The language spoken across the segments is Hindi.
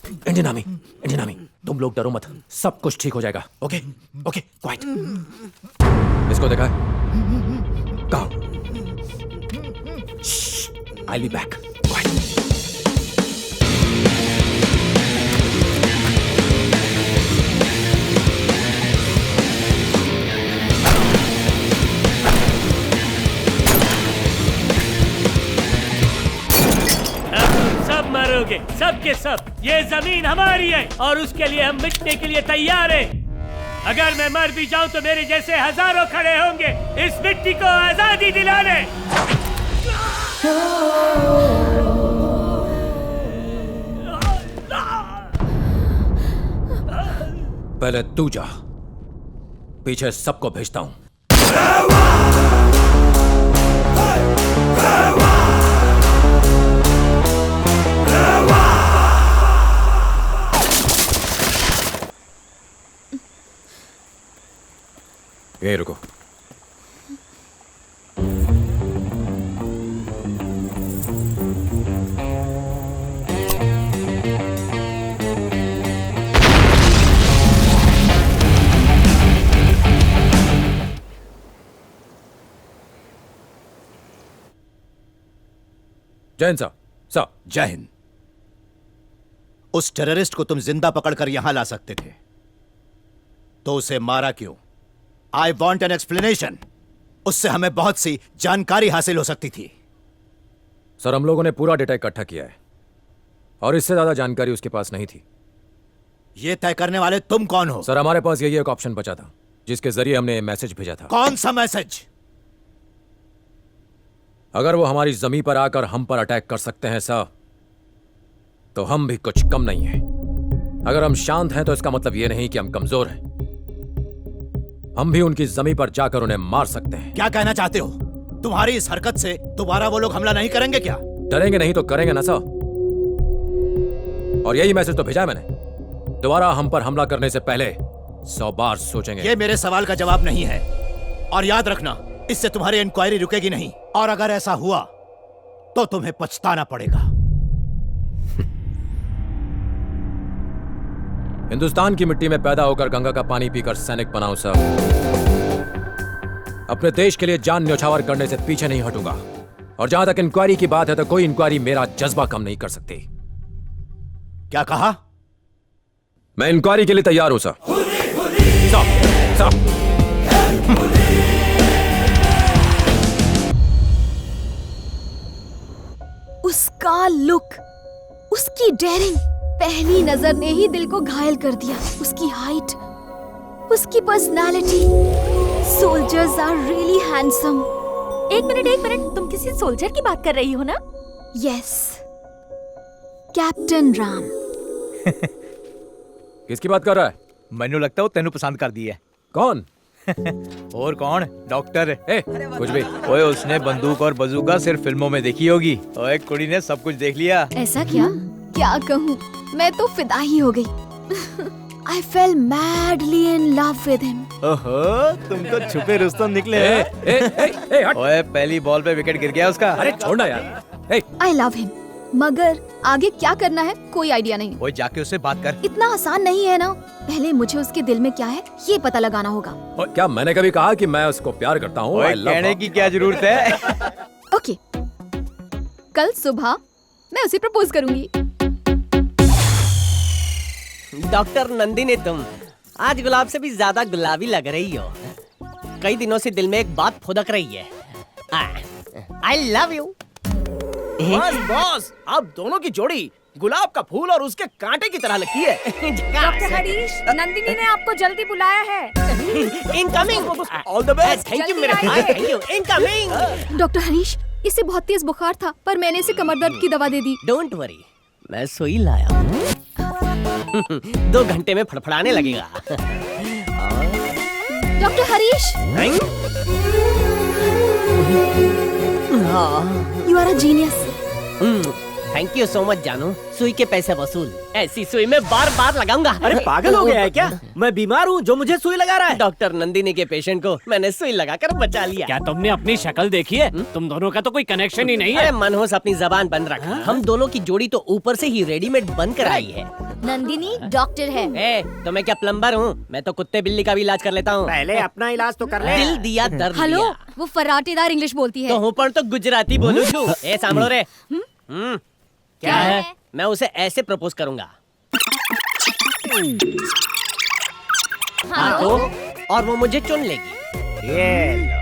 इंडियन आर्मी, तुम लोग डरो मत, सब कुछ ठीक हो जाएगा। Okay okay quite. इसको देखा है? कहाँ? आई बी बैक। क्वाइट। मरोगे सब के सब। ये जमीन हमारी है और उसके लिए हम मिटने के लिए तैयार हैं। अगर मैं मर भी जाऊं तो मेरे जैसे हजारों खड़े होंगे इस मिट्टी को आजादी दिलाने। पहले तू जा, पीछे सबको भेजता हूं। यहीं रुको। जय हिंद साहब। जय हिंद। उस टेररिस्ट को तुम जिंदा पकड़कर यहां ला सकते थे, तो उसे मारा क्यों? I want an explanation. उससे हमें बहुत सी जानकारी हासिल हो सकती थी। सर, हम लोगों ने पूरा डेटा इकट्ठा किया है और इससे ज्यादा जानकारी उसके पास नहीं थी। यह तय करने वाले तुम कौन हो? सर, हमारे पास यही एक ऑप्शन बचा था जिसके जरिए हमने मैसेज भेजा था। कौन सा मैसेज? अगर वो हमारी जमीन पर आकर हम पर अटैक कर सकते हैं सर, तो हम भी कुछ कम नहीं हैं। अगर हम शांत हैं तो इसका मतलब यह नहीं कि हम कमजोर हैं। हम भी उनकी जमीन पर जाकर उन्हें मार सकते हैं। क्या कहना चाहते हो? तुम्हारी इस हरकत से दोबारा वो लोग हमला नहीं करेंगे क्या? डरेंगे नहीं तो करेंगे ना सर। और यही मैसेज तो भेजा है मैंने। दोबारा हम पर हमला करने से पहले 100 बार सोचेंगे। ये मेरे सवाल का जवाब नहीं है, और याद रखना, इससे तुम्हारी इंक्वायरी रुकेगी नहीं, और अगर ऐसा हुआ तो तुम्हें पछताना पड़ेगा। हिंदुस्तान की मिट्टी में पैदा होकर गंगा का पानी पीकर सैनिक बनाऊं सर। अपने देश के लिए जान न्यौछावर करने से पीछे नहीं हटूंगा। और जहां तक इंक्वायरी की बात है तो कोई इंक्वायरी मेरा जज्बा कम नहीं कर सकती। क्या कहा? मैं इंक्वायरी के लिए तैयार हूं सर। उसका लुक, उसकी डेयरिंग पहली नजर ने ही दिल को घायल कर दिया। उसकी हाइट, उसकी personality. Soldiers are really handsome. एक मिनट, तुम किसी सोल्जर की बात कर रही हो ना? Yes, captain Ram. किसकी बात कर रहा है? मैनू लगता है तेनू पसंद कर दी है। कौन? और कौन? डॉक्टर। कुछ भी। ओए, उसने बंदूक और बंदूका सिर्फ फिल्मों में देखी होगी। ओए, कुड़ी ने सब कुछ देख लिया। ऐसा क्या कहूँ, मैं तो फिदा ही हो गई। I fell madly in love with him. ओहो, तुम तो छुपे रुस्तम निकले। हट। ओए, पहली बॉल पे विकेट गिर गया उसका। अरे छोड़ना यार। I love him. मगर आगे क्या करना है कोई आइडिया नहीं। ओए, जाके उससे बात कर। इतना आसान नहीं है ना। पहले मुझे उसके दिल में क्या है ये पता लगाना होगा। क्या मैंने कभी कहा कि मैं उसको प्यार करता हूँ? कहने की क्या जरूरत है? ओके, कल सुबह मैं उसे प्रपोज करूंगी। डॉक्टर नंदिनी, तुम आज गुलाब से भी ज्यादा गुलाबी लग रही हो। कई दिनों से दिल में एक बात फुदक रही है। I love you. बॉस, आप दोनों की जोड़ी गुलाब का फूल और उसके कांटे की तरह लगती है। डॉक्टर हरीश, नंदिनी ने आपको जल्दी बुलाया है। Incoming. All the best. Thank you मेरे भाई, thank you. Incoming. Doctor Harish, इसे बहुत तेज बुखार था पर मैंने इसे कमर दर्द की दवा दे दी। डोंट वरी, मैं सुई लाया हूँ। 2 घंटे में फड़फड़ाने लगेगा। Doctor Harish, you are a genius. Thank you so much जानू। सुई के पैसे वसूल। ऐसी सुई में बार बार लगाऊंगा। अरे पागल हो गया है क्या? मैं बीमार हूँ जो मुझे सुई लगा रहा है। डॉक्टर नंदिनी के पेशेंट को मैंने सुई लगाकर बचा लिया। क्या तुमने अपनी शक्ल देखी है? तुम दोनों का तो कोई कनेक्शन ही नहीं है। अरे मनहोस, अपनी जबान बंद रख। हम दोनों की जोड़ी तो ऊपर से ही रेडीमेड बनकर आई है। नंदिनी डॉक्टर है। ए, तो मैं क्या प्लम्बर हूँ? मैं तो कुत्ते बिल्ली का भी इलाज कर लेता हूँ। पहले अपना इलाज तो कर ले। दिल दिया दर्द हेलो, दिया। वो फराटेदार इंग्लिश बोलती है। तो हूँ पर तो गुजराती बोलूं छू। ए सांभळो रे। क्या है? मैं उसे ऐसे प्रपोज करूंगा। हाँ तो? और वो मुझे चुन लेगी। ये लो।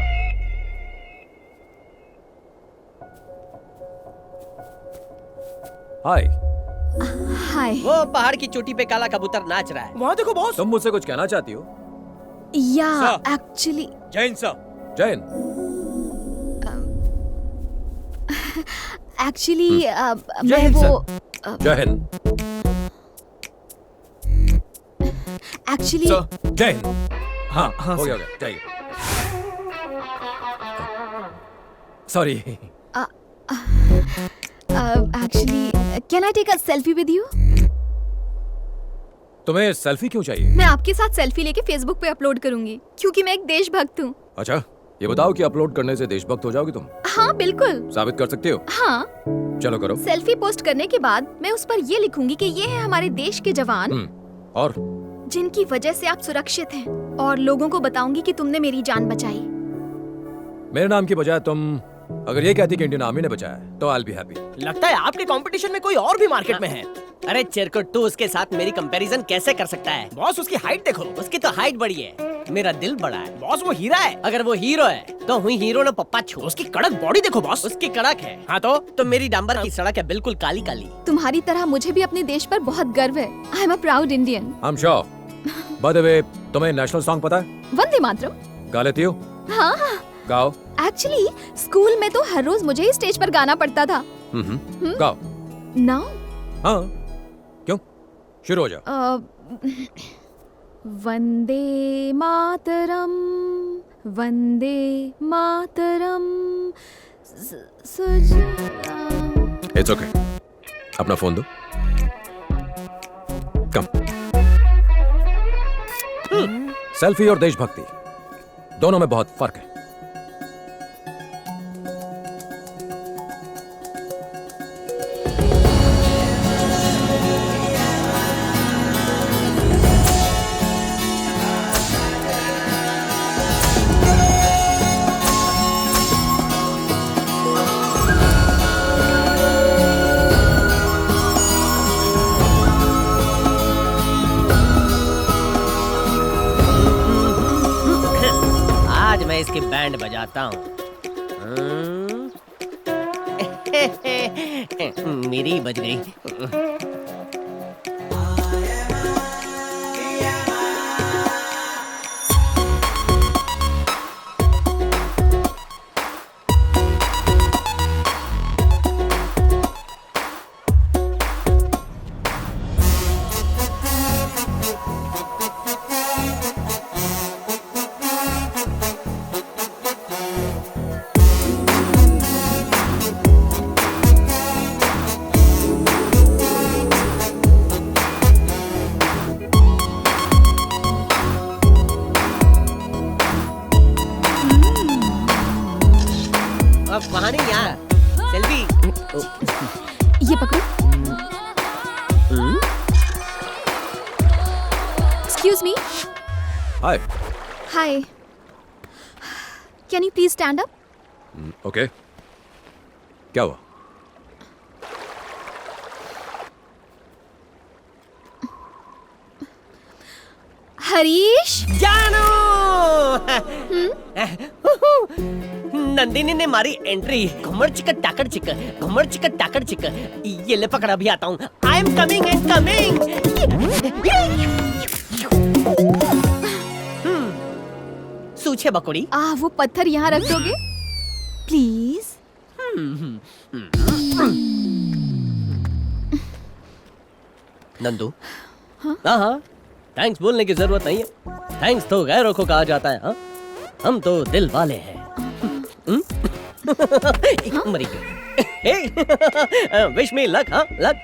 हाय, हाय। वो पहाड़ की चोटी पे काला कबूतर नाच रहा है। वहाँ देखो बॉस। तुम मुझसे कुछ कहना चाहती हो? या sir. Actually Jain sir. Jain, मैं जैन वो जैन, एक्चुअली जैन। हाँ हो गया जाइए। Sorry. Actually can I take a selfie with you? तुम्हें सेल्फी क्यों चाहिए? मैं आपके साथ सेल्फी लेके फेसबुक पे अपलोड करूंगी क्योंकि मैं एक देशभक्त हूँ। अच्छा, ये बताओ कि अपलोड करने से देशभक्त हो जाओगी तुम? हाँ बिल्कुल। साबित कर सकती हो? हाँ, चलो करो। सेल्फी पोस्ट करने के बाद मैं उस पर ये लिखूंगी कि ये है हमारे देश के जवान और जिनकी वजह से आप सुरक्षित हैं, और लोगों को बताऊंगी कि तुमने मेरी जान बचाई। मेरे नाम की बजाय तुम अगर ये कहती कि इंडियन आर्मी ने बचाया तो आई विल बी हैप्पी। लगता है आपके कंपटीशन में कोई और भी मार्केट में है। अरे चिरकुट, तू उसके साथ मेरी कंपैरिजन कैसे कर सकता है? बॉस उसकी हाइट देखो। उसकी तो हाइट बड़ी है, मेरा दिल बड़ा है। बॉस वो हीरा है। अगर वो हीरो है तो हुई हीरो ना पप्पा छू। उसकी कड़क बॉडी देखो बॉस। उसकी कड़क है। हाँ तो मेरी डांबर की सड़क है बिल्कुल काली काली। तुम्हारी तरह मुझे भी अपने देश पर बहुत गर्व है। I am a proud Indian. I am sure. By the way, तुम्हें नेशनल सॉन्ग पता है? वंदे मातरम। गा लेती हो? हाँ हाँ। गाओ। एक्चुअली स्कूल में तो हर रोज मुझे ही स्टेज पर गाना पड़ता था। गाओ। नाउ हाँ, क्यों? शुरू हो जाओ। वंदे मातरम, वंदे मातरम, सुजलाम। It's okay. अपना फोन दो। कम। सेल्फी और देशभक्ति दोनों में बहुत फर्क है। मैं इसकी बैंड बजाता हूँ। मेरी बज गई। वहाँ नहीं, यहाँ सेल्फी। ये पकड़ो। Excuse me. Hi. Hi, can you please stand up? Okay, क्या हुआ? हरीश। जानू। नंदिनी ने मारी एंट्री। घुमड़ चिकन टाकड़ चिकन, घुमड़ चिकन टाकड़ चिकन। ये ले पकड़, अभी आता हूँ। I am coming and coming. सूछे बकोड़ी। वो पत्थर यहाँ रख दोगे प्लीज? नंदू। हाँ, थैंक्स बोलने की जरूरत नहीं है। थैंक्स तो गैरों को कहा जाता है। हाँ, हम तो दिल वाले हैं। मरी गई। Wish me luck. हाँ, लक।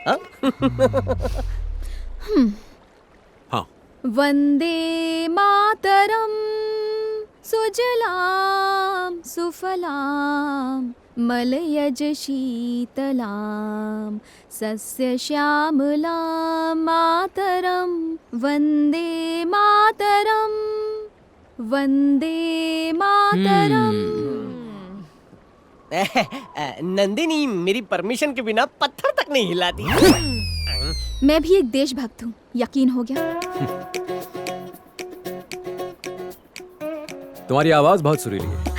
हाँ। वंदे मातरम, सुजलाम सुफलाम, मलयज शीतलां सस्यश्यामलां मातरं वन्दे मातरं वन्दे मातरं। नंदिनी मेरी परमिशन के बिना पत्थर तक नहीं हिलाती। मैं भी एक देशभक्त हूँ, यकीन हो गया? तुम्हारी आवाज बहुत सुरीली है।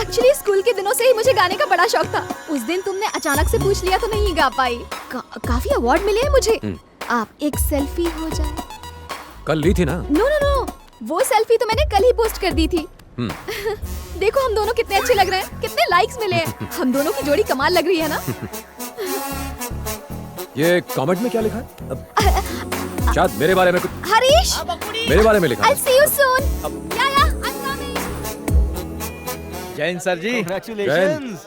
एक्चुअली स्कूल के दिनों से ही मुझे गाने का बड़ा शौक था। उस दिन तुमने अचानक से पूछ लिया तो नहीं गा पाई। काफी अवार्ड मिले हैं मुझे। आप एक सेल्फी हो जाए। कल ली थी ना? नो नो नो, वो सेल्फी तो मैंने कल ही पोस्ट कर दी थी। देखो हम दोनों कितने अच्छे लग रहे हैं, कितने लाइक्स मिले हैं। हम दोनों की जोड़ी कमाल लग रही है ना? ये कमेंट में क्या लिखा है? शायद मेरे बारे में कुछ। हरीश, मेरे बारे में लिखा है। I'll see you soon. Yeah, I'm coming. Jain sir ji, Congratulations.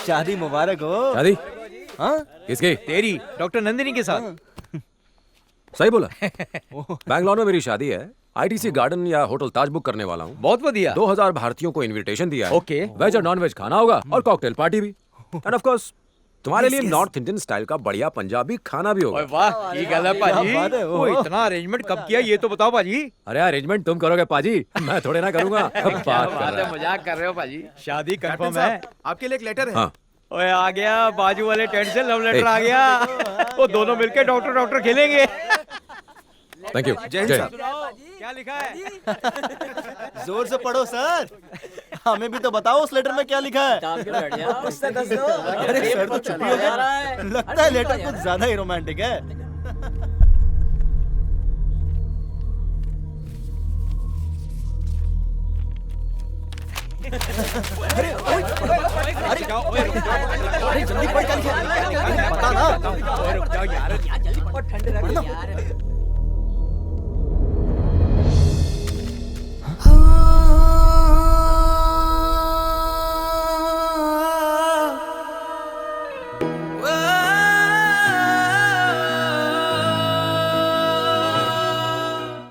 शादी मुबारक हो। शादी? हाँ? किसकी? तेरी डॉक्टर नंदिनी के साथ। सही बोला। बैंगलोर में मेरी शादी है। ITC गार्डन या होटल ताज बुक करने वाला हूँ। बहुत बढ़िया। 2000 भारतीयों को इनविटेशन दिया है। ओके। वेज और नॉन वेज खाना होगा और कॉकटेल पार्टी भी। एंड ऑफ कोर्स तुम्हारे लिए नॉर्थ इंडियन स्टाइल का बढ़िया पंजाबी खाना भी होगा। ओए वाह, ये गल है पाजी। वो इतना अरेंजमेंट कब किया ये तो बताओ पाजी। अरे अरेंजमेंट तुम करोगे पाजी, मैं थोड़े ना करूंगा। बात कर रहा है। मजाक कर रहे हो पाजी। शादी कंफर्म है। आपके लिए एक लेटर है। हाँ। ओए आ गया बाजू वाले टेंट से लव लेटर आ गया। वो दोनों मिलके डॉक्टर खेलेंगे। Thank you. जय हिंद जय। साहब। क्या लिखा है? जोर से पढ़ो सर। हमें भी तो बताओ उस लेटर में क्या लिखा है। अरे सर तो चुप ही हो गए। लगता है लेटर कुछ ज्यादा ही रोमांटिक है। अरे जल्दी पढ़, क्या लिखा है? बता ना। रुक जाओ यार।